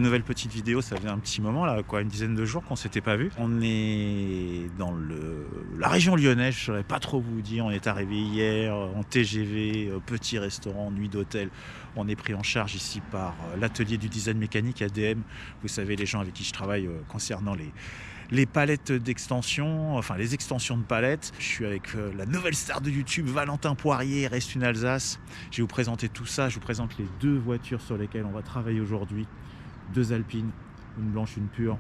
nouvelle petite vidéo, ça fait un petit moment là, quoi, une dizaine de jours qu'on s'était pas vu. On est dans la région lyonnaise, je saurais pas trop vous dire. On est arrivé hier en TGV, petit restaurant, nuit d'hôtel. On est pris en charge ici par l'atelier du design mécanique ADM. Vous savez, les gens avec qui je travaille concernant les palettes d'extension, enfin les extensions de palettes. Je suis avec la nouvelle star de YouTube, Valentin Poirier, Reste une Alsace. Je vais vous présenter tout ça. Je vous présente les deux voitures sur lesquelles on va travailler aujourd'hui. Deux Alpines, une blanche, une pure.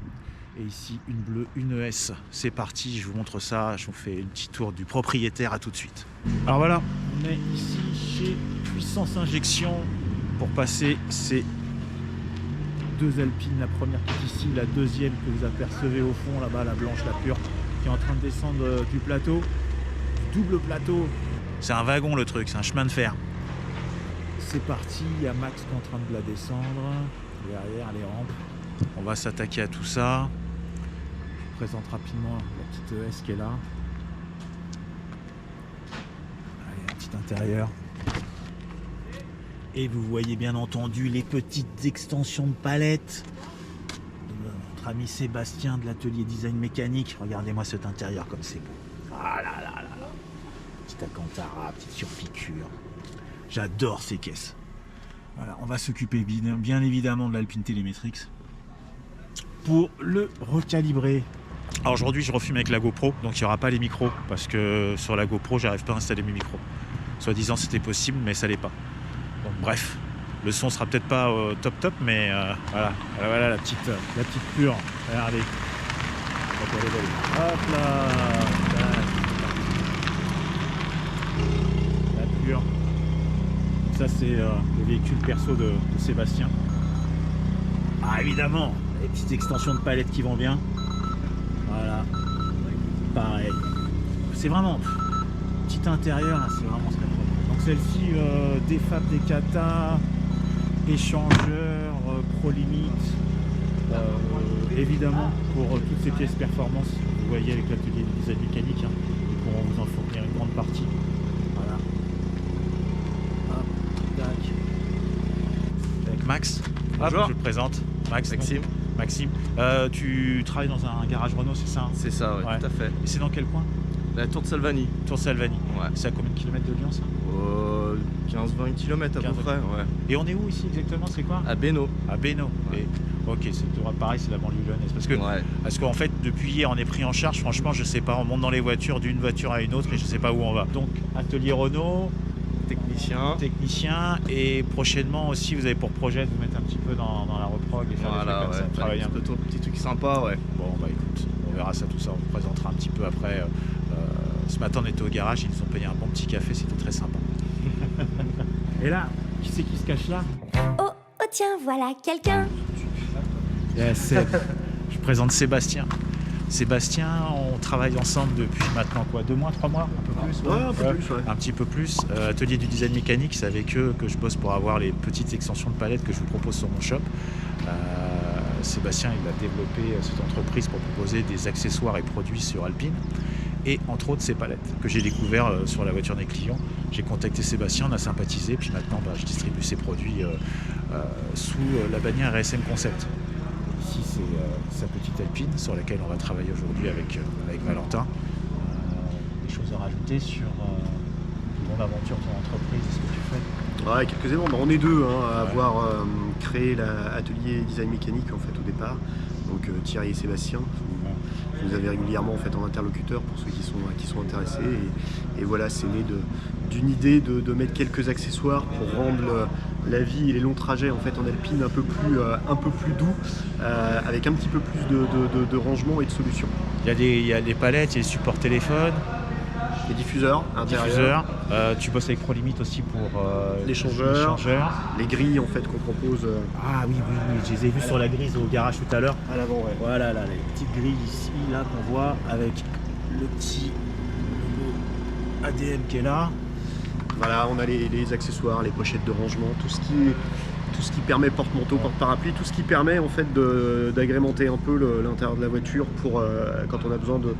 Et ici, une bleue, une ES. C'est parti, je vous montre ça. Je vous fais une petite tour du propriétaire. À tout de suite. Alors voilà, on est ici chez Puissance Injection pour passer ces deux Alpines, la première qui est ici, la deuxième que vous apercevez au fond là-bas, la blanche, la pure, qui est en train de descendre du plateau, du double plateau. C'est un wagon le truc, c'est un chemin de fer. C'est parti, il y a Max qui est en train de la descendre, derrière les rampes. On va s'attaquer à tout ça. Je vous présente rapidement la petite ES qui est là. Allez, un petit intérieur. Et vous voyez bien entendu les petites extensions de palettes de notre ami Sébastien de l'atelier design mécanique. Regardez-moi cet intérieur comme c'est beau. Ah là là là là. Petite alcantara, petite surpiqûre. J'adore ces caisses. Voilà, on va s'occuper bien évidemment de l'Alpine Télémétrix pour le recalibrer. Alors aujourd'hui je refume avec la GoPro, donc il n'y aura pas les micros parce que sur la GoPro j'arrive pas à installer mes micros. Soi-disant c'était possible mais ça l'est pas. Donc, bref, le son sera peut-être pas top, mais voilà la petite pure. Regardez. Hop là. La pure. Ça c'est le véhicule perso de Sébastien. Ah évidemment, les petites extensions de palettes qui vont bien. Voilà. Pareil. C'est vraiment petit intérieur, là, c'est vraiment ce qu'il y a. Donc celle-ci, des fab, des kata, échangeur, ProLimit, évidemment pour toutes ces pièces performance, vous voyez avec l'atelier de design mécanique, hein, ils pourront vous en fournir une grande partie. Voilà. Hop, tac. Avec Max, hop, je le présente. Maxime. Maxime, tu travailles dans un garage Renault, c'est ça hein? C'est ça, ouais, tout à fait. Et c'est dans quel coin? La Tour de Salvani. Tour de Salvani. Ouais. C'est à combien de kilomètres de Lyon ça? 15-20 km à peu près, ouais. Et on est où ici exactement? C'est quoi? À Bénaud. À Bénaud. Ouais. Ok, c'est pareil, c'est la banlieue lyonnaise. Parce qu'en fait, depuis hier, on est pris en charge. Franchement, je sais pas. On monte dans les voitures d'une voiture à une autre et je sais pas où on va. Donc, atelier Renault, technicien, et prochainement aussi, vous avez pour projet de vous mettre un petit peu dans la reprog et faire des trucs comme ça, travailler un peu. Petit truc sympa, ouais. Bon, bah écoute, on verra ça, tout ça. On vous présentera un petit peu après. Ce matin, on était au garage, ils nous ont payé un bon petit café, c'était très sympa. Et là, qui c'est qui se cache là? Oh, tiens, voilà quelqu'un. Yes, je présente Sébastien. Sébastien, on travaille ensemble depuis maintenant quoi, 2 mois, 3 mois, un peu plus. Ouais, un peu plus, ouais. Un petit peu plus. Atelier du design mécanique, c'est avec eux que je bosse pour avoir les petites extensions de palettes que je vous propose sur mon shop. Sébastien, il a développé cette entreprise pour proposer des accessoires et produits sur Alpine. Et entre autres ces palettes que j'ai découvert sur la voiture des clients. J'ai contacté Sébastien, on a sympathisé, puis maintenant je distribue ces produits sous la bannière RSM Concept. Ici c'est sa petite Alpine sur laquelle on va travailler aujourd'hui avec Valentin. Des choses à rajouter sur ton aventure, ton entreprise, ce que tu fais? Ouais, quelques éléments. On est deux à avoir créé l'atelier design mécanique en fait au départ. Donc Thierry et Sébastien. Vous avez régulièrement en fait en interlocuteur pour ceux qui sont intéressés et voilà, c'est né d'une idée de mettre quelques accessoires pour rendre la vie et les longs trajets en fait en Alpine un peu plus doux, avec un petit peu plus de rangement et de solutions. Il y a des palettes, il y a des supports téléphone, les diffuseurs intérieurs. Tu bosses avec ProLimit aussi pour l'échangeur, les grilles en fait qu'on propose. Ah oui, je les ai vues sur la grille au garage tout à l'heure. À l'avant, ouais. Voilà, là, les petites grilles ici, là, qu'on voit avec le petit logo ADM qui est là. Voilà, on a les accessoires, les pochettes de rangement, tout ce qui permet porte-manteau, porte-parapluie, tout ce qui permet en fait d'agrémenter un peu l'intérieur de la voiture pour quand on a besoin de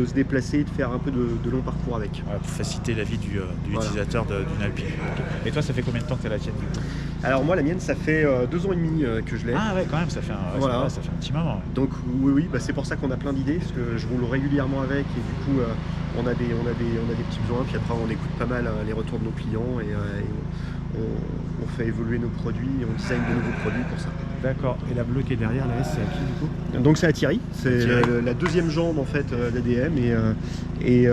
se déplacer et de faire un peu de long parcours avec. Voilà, pour faciliter la vie du utilisateur d'une Alpine. Et toi, ça fait combien de temps que tu as la tienne du coup? Alors moi la mienne ça fait 2 ans et demi que je l'ai. Ah ouais, quand même, ça fait Voilà. ça fait un petit moment. Ouais. Donc oui, c'est pour ça qu'on a plein d'idées, parce que je roule régulièrement avec et du coup on a des petits besoins, puis après on écoute pas mal les retours de nos clients et on fait évoluer nos produits et on design de nouveaux produits pour ça. D'accord. Et la bleue qui est derrière, la S, c'est à qui du coup? Donc c'est à Thierry, c'est la deuxième jambe en fait d'ADM et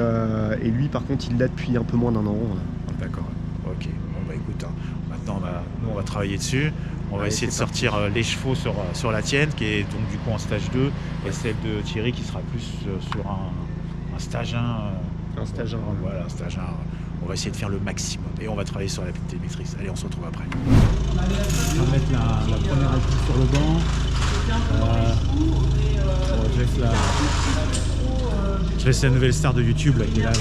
lui par contre il l'a depuis un peu moins d'1 an. D'accord. Ok. Bon bah écoute, hein, maintenant on va travailler dessus. On va essayer de sortir les chevaux sur la tienne, qui est donc du coup en stage 2, et celle de Thierry qui sera plus sur un stage 1. Un stage 1. Voilà, un stage 1. On va essayer de faire le maximum et on va travailler sur la télémétrice. Allez, on se retrouve après. On va mettre la première équipe sur le banc. Je laisse la nouvelle star de YouTube là, qui est là,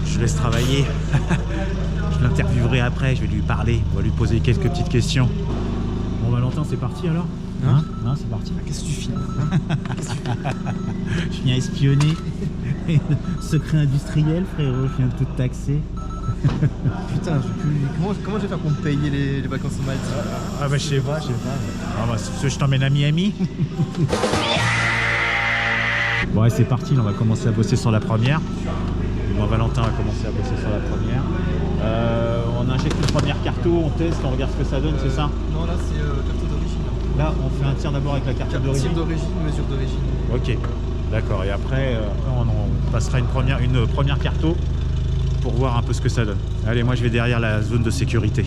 je laisse travailler. Je l'interviewerai après, je vais lui parler, on va lui poser quelques petites questions. Bon Valentin, c'est parti alors? Hein, c'est parti. Qu'est-ce que tu filmes? Je viens espionner. Secret industriel, frérot, je viens de tout taxer. Putain, comment je vais faire pour me payer les vacances au Malte? Ah bah je sais pas. Ah bah je t'emmène à Miami. Bon ouais, c'est parti, là, on va commencer à bosser sur la première. Moi Valentin va commencer à bosser sur la première. On injecte une première carto, on teste, on regarde ce que ça donne, c'est ça? Non, là c'est carte d'origine. Là on fait un tir d'abord avec la carte d'origine. Mesure d'origine. Ok, d'accord. Et après on passera une première carto pour voir un peu ce que ça donne. Allez, moi je vais derrière la zone de sécurité.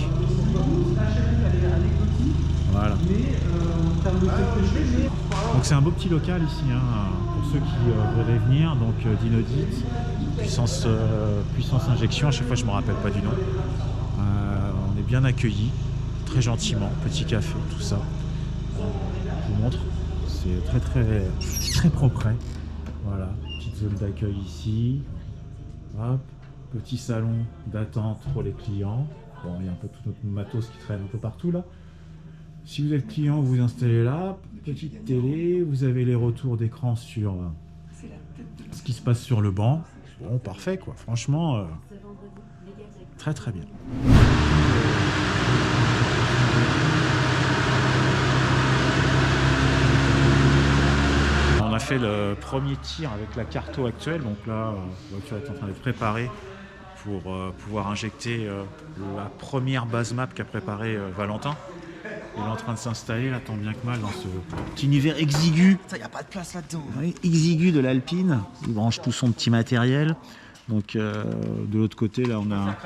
Voilà. Donc c'est un beau petit local ici, hein, pour ceux qui voudraient venir. Donc d'Inodit, puissance injection, à chaque fois je ne me rappelle pas du nom. On est bien accueillis, très gentiment, petit café, tout ça. Je vous montre, c'est très propre. Voilà, petite zone d'accueil ici. Hop, petit salon d'attente pour les clients. Bon, il y a un peu tout notre matos qui traîne un peu partout là. Si vous êtes client, vous vous installez là, petite télé, vous avez les retours d'écran sur ce qui se passe sur le banc. Bon, parfait quoi, franchement, très bien. On a fait le premier tir avec la carto actuelle, donc là, la voiture est en train d'être préparée pour pouvoir injecter la première base map qu'a préparé Valentin. Il est en train de s'installer là, tant bien que mal, dans ce petit univers exigu. Putain, y a pas de place là-dedans. Oui, exigu de l'Alpine. Il branche tout son petit matériel. Donc de l'autre côté, là, on a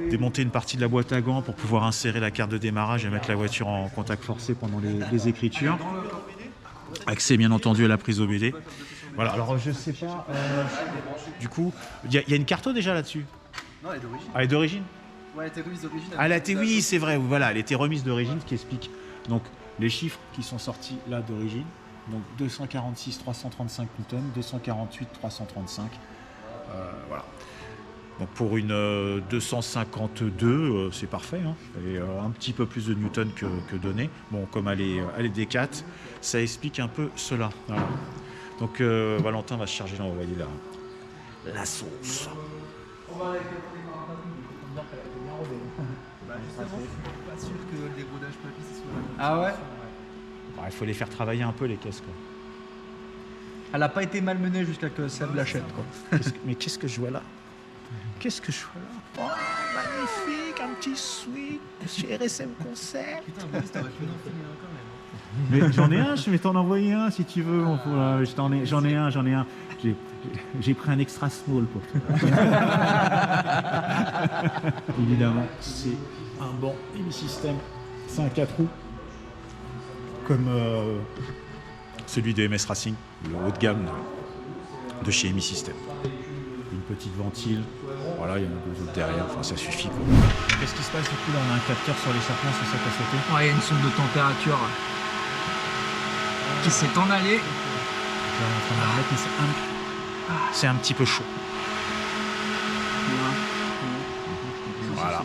démonté une partie de la boîte à gants pour pouvoir insérer la carte de démarrage et mettre la voiture en contact forcé pendant les écritures. Accès bien entendu à la prise OBD. Voilà, alors je sais pas. Du coup, il y a une carto déjà là-dessus? Non, elle est d'origine. Ah, elle est d'origine? Ouais, elle était remise d'origine. Oui, c'est vrai, voilà, elle était remise d'origine, ce qui explique donc les chiffres qui sont sortis là d'origine. Donc 246 335 Newton, 248 335. Voilà. Donc pour une 252, c'est parfait. Hein. Et un petit peu plus de Newton que donné. Bon, comme elle est D4, ça explique un peu cela. Voilà. Donc Valentin va se charger d'envoyer la sauce. Justement, je suis pas sûr que le dégradage papy ce soit la Ah ouais? Bon, il faut les faire travailler un peu les caisses quoi. Elle a pas été malmenée jusqu'à que Seb l'achète quoi. Mais qu'est-ce que je vois là? Qu'est-ce que je vois là? Oh, magnifique, un petit suite chez RSM Concert. Putain, Boris, t'aurais pu en filmer un quand même. Mais j'en ai un, je vais t'en envoyer un si tu veux. J'en ai un. J'ai pris un extra small pour toi. Évidemment, c'est un banc EMI System. C'est un 4 roues. Comme celui de MS Racing, le haut de gamme de chez EMI System. Une petite ventile. Voilà, il y en a deux autres derrière. Enfin, ça suffit quoi. Qu'est-ce qui se passe du coup là? On a un capteur sur l'échappement, c'est ça qui a sauté? Ouais, il y a une sonde de température qui s'est en allée. C'est un petit peu chaud. Voilà.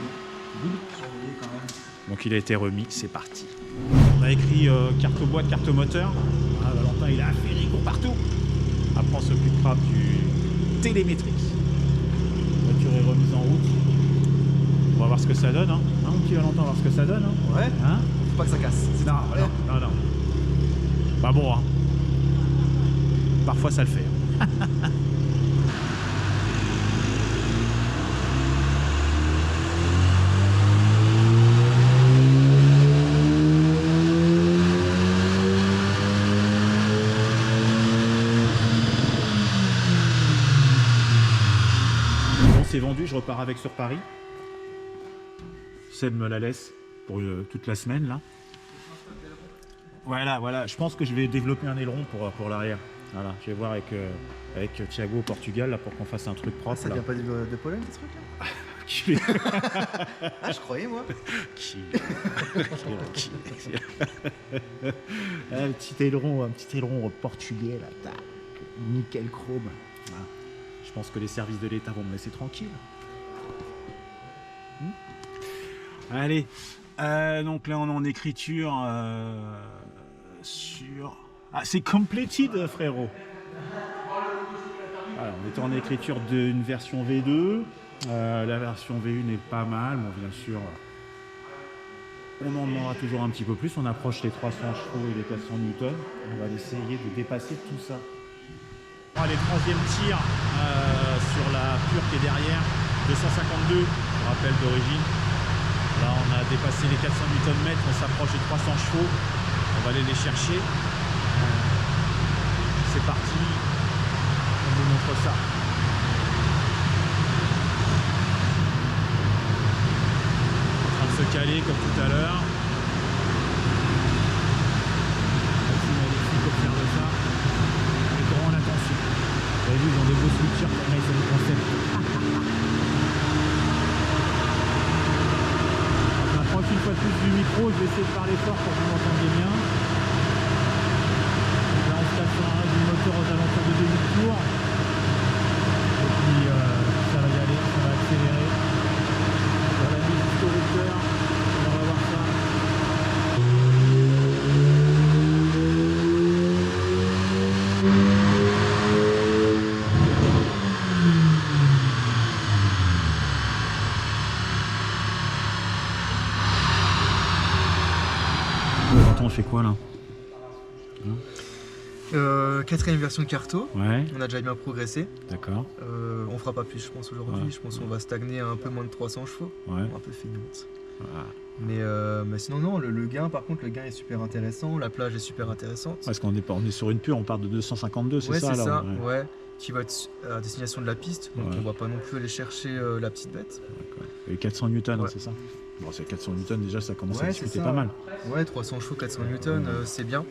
Donc il a été remis, c'est parti. On a écrit carte boîte, carte moteur. Ah, Valentin il a affaire, il court partout. Après on s'occupera du télémétrique. La voiture est remise en route. va voir ce que ça donne, hein. Hein, mon petit Valentin, on va voir ce que ça donne, hein. Ouais. Hein? Faut pas que ça casse. Non, non, non, non. Pas bon, hein. Parfois ça le fait. Bon, c'est vendu, je repars avec sur Paris. Seb me la laisse pour toute la semaine là. Voilà, voilà. Je pense que je vais développer un aileron pour l'arrière. Voilà, je vais voir avec Thiago au Portugal là, pour qu'on fasse un truc propre. Ça là. vient pas de Pologne, ce truc là? Qui- Ah, je croyais, moi. qui- un petit aileron portugais là, tac, nickel chrome. Voilà. Je pense que les services de l'État vont me laisser tranquille. Allez, donc là on est en écriture sur... Ah, c'est completed, frérot. Alors, on était en écriture d'une version V2. La version V1 est pas mal. Bon, bien sûr, on en demandera toujours un petit peu plus. On approche les 300 chevaux et les 400 newtons. On va essayer de dépasser tout ça. Allez, troisième tir sur la pure qui est derrière. 252, je rappelle d'origine. Là, on a dépassé les 400 Nm, on s'approche des 300 chevaux. On va aller les chercher. C'est parti. On vous montre ça. En train de se caler comme tout à l'heure. Maxime Alexis observe ça. Mais grande attention. Vous avez vu, ils ont des beaux switchers comme là, ils ont du concept. Une fois de plus du micro, je vais essayer de parler fort pour que vous m'entendiez bien. Là on se tape sur un du moteur aux alentours de 2000 tours. Et puis ça va y aller, ça va accélérer. Sur la mise jusqu'au routeur, on va voir ça. On fait quoi là? Quatrième version de Carto. Ouais, On a déjà bien progressé. d'accord. On fera pas plus, je pense, aujourd'hui. Ouais. Je pense qu'on va stagner à un peu moins de 300 chevaux. Ouais. Un peu feignante. Voilà. Mais sinon, non, le gain, par contre, le gain est super intéressant. La plage est super intéressante. Parce qu'on est sur une pure, on part de 252, c'est Ouais, ça c'est là? ça, ouais. Qui va être à destination de la piste. Donc Ouais. on va pas non plus aller chercher la petite bête. D'accord. Et 400 newtons, Ouais. c'est ça? Bon, c'est 400 newtons déjà, ça commence à Ouais, discuter c'est ça. pas mal. Ouais, 300 chevaux, 400 newtons, c'est bien.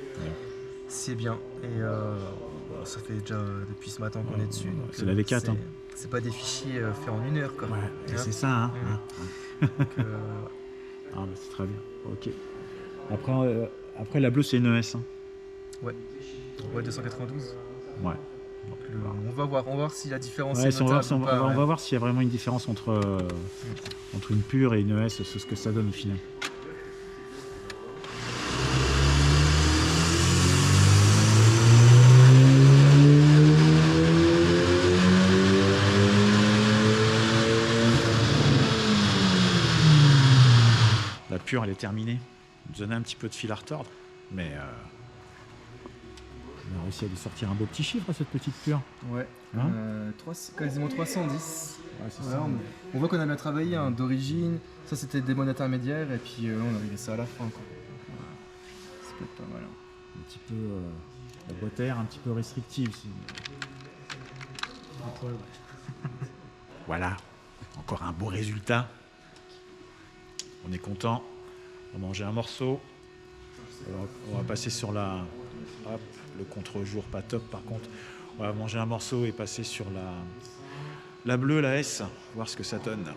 C'est bien. Et bon, ça fait déjà depuis ce matin qu'on est dessus. donc, c'est la V4, hein. C'est pas des fichiers faits en une heure, quoi. Ouais, et Hein. c'est ça, hein. Donc, Ah, bah, c'est très bien, ok. Après la bleue, c'est une ES. Hein. ouais, 292. Ouais. Donc, on va voir si la différence Ouais, est si on va voir, notable ou pas, on ouais. va voir s'il y a vraiment une différence entre une pure et une ES, c'est ce que ça donne au final. La pure, elle est terminée. On donnait un petit peu de fil à retordre, mais on a réussi à lui sortir un beau petit chiffre à cette petite pure. Ouais, Hein quasiment 310. Ouais, c'est Voilà, ça. on voit qu'on a bien travaillé d'origine. Ça, c'était des modes intermédiaires. Et puis, on a réglé ça à la fin, quoi. Voilà. C'est peut-être pas mal. Un petit peu la boîte à air un petit peu restrictive. Voilà, encore un beau résultat. On est content. On va manger un morceau. Alors, on va passer sur la... Hop, le contre-jour pas top par contre. On va manger un morceau et passer sur la bleue, la S, voir ce que ça donne. C'est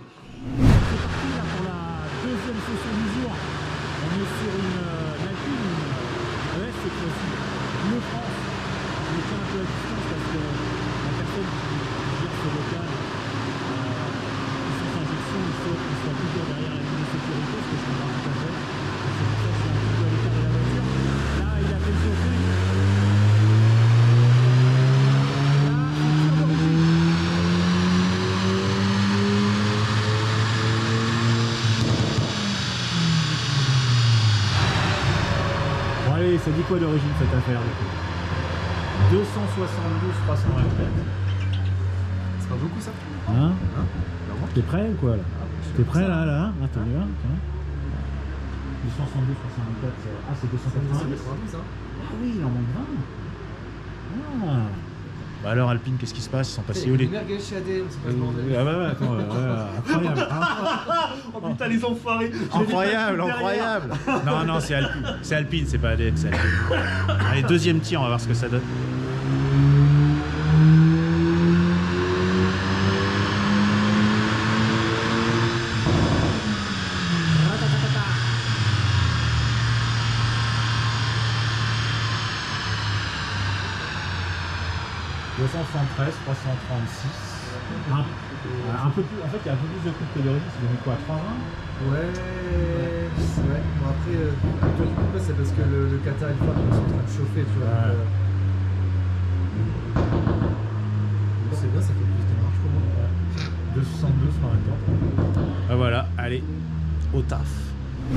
parti là pour la deuxième session du jour. On est sur une Alpine, une ES cette fois-ci, Bleu France. Je me tiens un peu à distance parce que la personne qui gère ce local, sans injection, il faut qu'il soit toujours derrière la ligne de sécurité, ce que je comprends tout à fait. C'est pour ça que je suis un petit peu à l'écart de la voiture. Là, il a fait chauffer. Allez, ça dit quoi d'origine cette affaire du coup? 272 324. C'est pas beaucoup ça? Hein? T'es prêt ou quoi là? T'es prêt là? Attends, on y va. 272 324, c'est 290. Ça. Ah oui, il en manque 20. Ah. Bah alors Alpine, qu'est-ce qui se passe? Ils sont passés où les... merguez chez ADM, c'est pas le bordel. Ah bah attends, incroyable. Oh putain, les enfoirés. Incroyable. Non, c'est Alpine, c'est pas ADM, c'est Alpine. Allez, deuxième tir, on va voir ce que ça donne. « 273, 336. Un peu plus, en fait, il y a un peu plus de coupe que d'origine, c'est devenu quoi, 320? Ouais. Bon après, toi du coup, c'est parce que le Qatar et le Fab sont en train de chauffer, tu vois. Ouais. C'est bien, ça fait plus de marche pour moi. 272 sur un temps. Ah voilà, allez, au taf.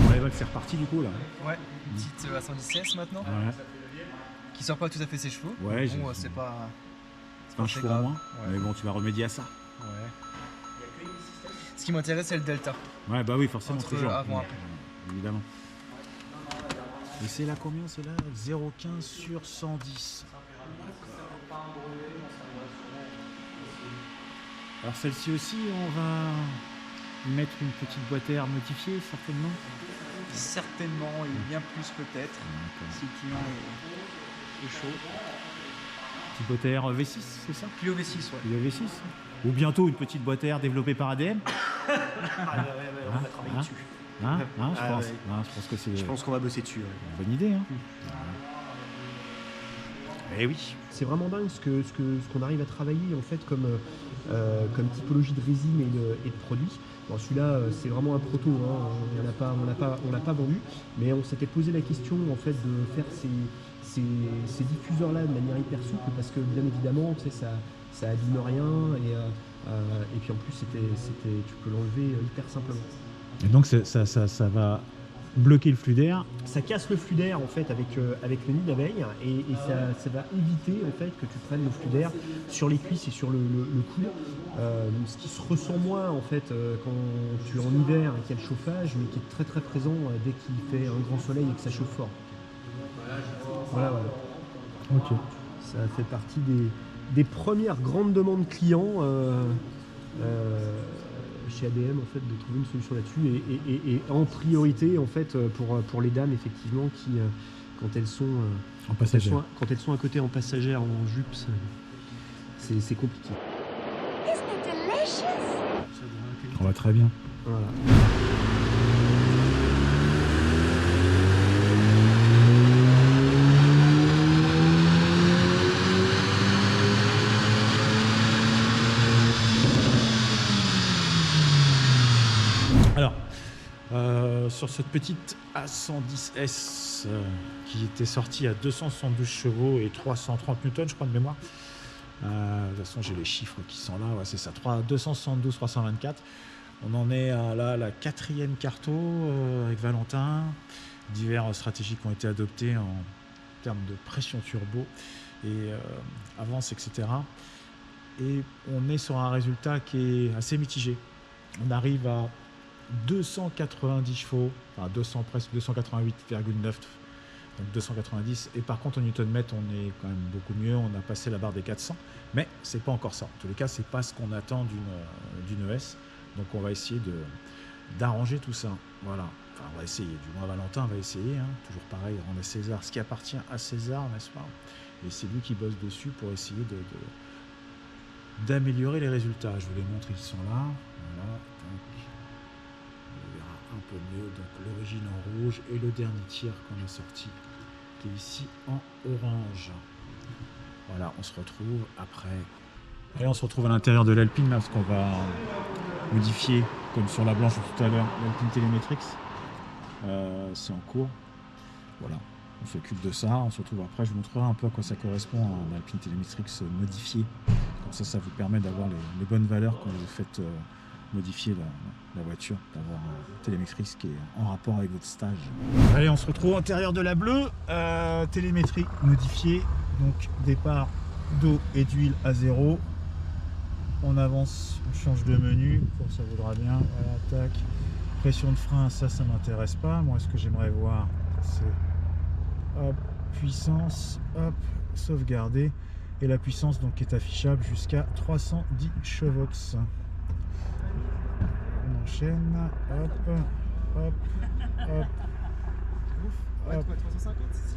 On les voit que c'est reparti du coup là. Ouais, une petite à 110 maintenant, Ouais. qui sort pas tout à fait ses chevaux. Ouais, bon, c'est pas... un cheveu en moins. Ouais. Mais bon, tu vas remédier à ça. Ouais. Ce qui m'intéresse, c'est le delta. Ouais, bah oui, forcément, Entre toujours. avant, après. Évidemment. Et c'est là combien, c'est là 0,15 sur 110. Alors celle-ci aussi, on va mettre une petite boîte à air modifiée, certainement. Certainement, et bien plus peut-être, si le client est chaud. Petite boîte à air V6, c'est ça? Clio V6, ouais. Clio V6. Ou bientôt une petite boîte à air développée par ADM. On va travailler dessus. Je pense que c'est Je pense qu'on va bosser dessus. une bonne idée. Hein. Eh oui. C'est vraiment dingue ce qu'on arrive à travailler en fait comme typologie de résine et de produits. Bon, celui-là, c'est vraiment un proto, hein. On l'a pas vendu, mais on s'était posé la question en fait de faire ces diffuseurs-là de manière hyper souple parce que bien évidemment, tu sais, ça abîme rien et puis en plus tu peux l'enlever hyper simplement. Et donc ça va bloquer le flux d'air. Ça casse le flux d'air en fait avec le nid d'abeille et ça va éviter en fait que tu prennes le flux d'air sur les cuisses et sur le cou. Ce qui se ressent moins en fait quand tu es en hiver et qu'il y a le chauffage, mais qui est très très présent dès qu'il fait un grand soleil et que ça chauffe fort. Voilà. Ok. Ça fait partie des premières grandes demandes clients chez ADM en fait de trouver une solution là-dessus et en priorité en fait pour les dames effectivement qui quand elles sont En passagère. quand elles sont à côté en passagère en jupe c'est compliqué. Isn't it delicious? On va très bien. Voilà. Alors, sur cette petite A110S qui était sortie à 272 chevaux et 330 newtons, je crois, de mémoire. De toute façon, j'ai les chiffres qui sont là. Ouais, c'est ça, 272, 324. On en est à la 4e carto avec Valentin. Divers stratégies qui ont été adoptées en termes de pression turbo et avance, etc. Et on est sur un résultat qui est assez mitigé. On arrive à 290 chevaux, enfin presque 288,9, donc 290. Et par contre, en Newton-mètre, on est quand même beaucoup mieux. On a passé la barre des 400, mais c'est pas encore ça. En tous les cas, c'est pas ce qu'on attend d'une ES. Donc, on va essayer d'arranger tout ça. Voilà. Enfin, on va essayer. Du moins, Valentin va essayer. Hein. Toujours pareil, rendre à César ce qui appartient à César, n'est-ce pas? Et c'est lui qui bosse dessus pour essayer d'améliorer les résultats. Je vous les montre, ils sont là. Voilà. Donc, on verra un peu mieux. Donc l'origine en rouge et le dernier tir qu'on a sorti qui est ici en orange. Voilà, on se retrouve après. Et on se retrouve à l'intérieur de l'Alpine là, parce qu'on va modifier, comme sur la blanche tout à l'heure, l'Alpine Telemetrix. C'est en cours. Voilà. On s'occupe de ça, on se retrouve après, je vous montrerai un peu à quoi ça correspond à l'Alpine Telemetrix modifié. Comme ça vous permet d'avoir les bonnes valeurs quand vous faites modifier la voiture, d'avoir un télémétrique qui est en rapport avec votre stage. Allez, on se retrouve à l'intérieur de la bleue, télémétrie modifiée, donc départ d'eau et d'huile à 0. On avance, on change de menu, pour ça vaudra bien, voilà, tac. Pression de frein, ça m'intéresse pas. Moi, ce que j'aimerais voir, c'est hop, puissance, hop, sauvegarder. Et la puissance donc est affichable jusqu'à 310 chevaux. On enchaîne, hop, hop, hop, hop,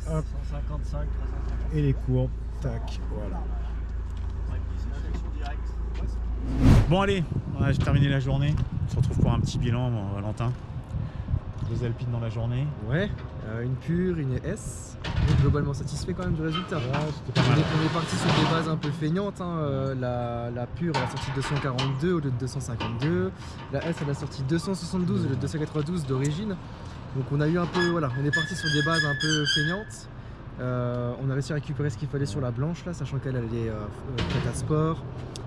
hop, 155, et les courbes, tac, voilà. Bon allez, j'ai terminé la journée. On se retrouve pour un petit bilan, Valentin. 2 Alpines dans la journée. Ouais, une pure, une S. Donc globalement satisfait quand même du résultat. Ouais, c'était pas mal. On est parti sur des bases un peu feignantes. Hein. La pure elle a sorti 242 au lieu de 252. La S elle a sorti 272 au lieu de 292 d'origine. Donc on a eu un peu, voilà, on est parti sur des bases un peu feignantes. On a réussi à récupérer ce qu'il fallait sur la blanche là, sachant qu'elle est prête à sport,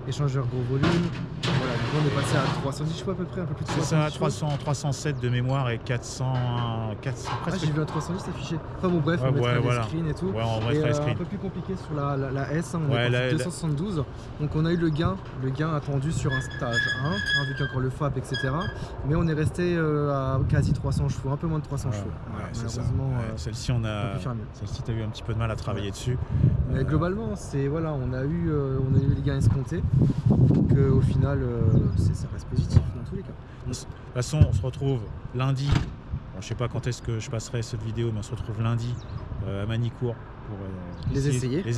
échangeur gros volume. Voilà, du coup on est passé à 310 chevaux à peu près, un peu plus de 310 C'est ça, chevaux. 307 de mémoire et 400 Ah presque. j'ai vu un 310 affiché. Enfin bon bref, Ouais, on mettra ouais, des voilà. screens et tout. Ouais, on Et mettra les un screens. peu plus compliqué sur la S, hein, on Ouais, est parti la- 272. Donc on a eu le gain attendu sur un stage 1, hein, vu qu'il y a encore le FAP, etc. Mais on est resté à quasi 300 chevaux, un peu moins de 300 chevaux. Voilà, c'est ça. malheureusement, Ouais, celle-ci, on on a. peut faire mieux. Celle-ci, t'as eu un petit peu de mal à travailler dessus. Mais globalement, c'est voilà, on a eu les gains escomptés. Donc au final, ça reste positif dans tous les cas. De toute façon, on se retrouve lundi. Bon, je sais pas quand est-ce que je passerai cette vidéo, mais on se retrouve lundi à Manicourt pour Les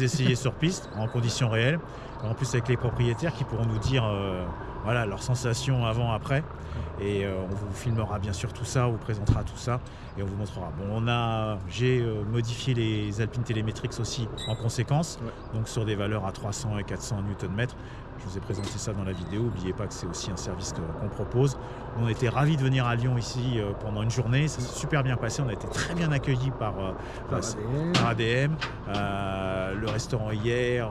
essayer sur piste en conditions réelles. En plus avec les propriétaires qui pourront nous dire voilà, leurs sensations avant, après. Et on vous filmera bien sûr tout ça, on vous présentera tout ça et on vous montrera. Bon, j'ai modifié les Alpine Télémétrix aussi en conséquence, donc sur des valeurs à 300 et 400 Nm. Je vous ai présenté ça dans la vidéo. N'oubliez pas que c'est aussi un service qu'on propose. On était ravis de venir à Lyon ici pendant une journée. Ça s'est super bien passé. On a été très bien accueillis par ADM. Le restaurant hier,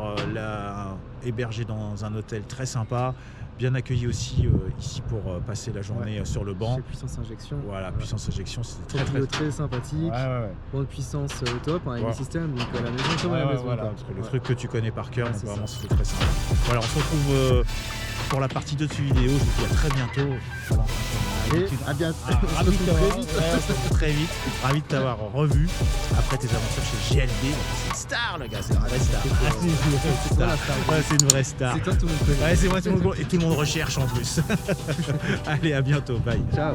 hébergé dans un hôtel très sympa. Bien accueilli aussi ici pour passer la journée sur le banc. Chez Puissance Injection. Voilà, Puissance Injection, c'était Proprio très sympathique. Ouais. Bonne puissance au top, un système, donc à la maison comme à Ouais, la maison. voilà, quoi. le truc que tu connais par cœur, Ouais, donc c'est vraiment c'était très sympa. Voilà, on se retrouve pour la partie 2 de cette vidéo. Je vous dis à très bientôt. Allez, à bientôt. Ah, On se ravi de retrouve t'avoir- très vite. ouais, on se retrouve très vite. Ravi de t'avoir revu après tes aventures chez GLB. C'est une star, le gars, c'est une vraie star. Ah, c'est une vraie C'est toi la star. Ouais, c'est une vraie star. C'est toi tout le monde connaît. Ouais, c'est moi tout le monde et tout le monde recherche en plus. Allez, à bientôt, bye. Ciao.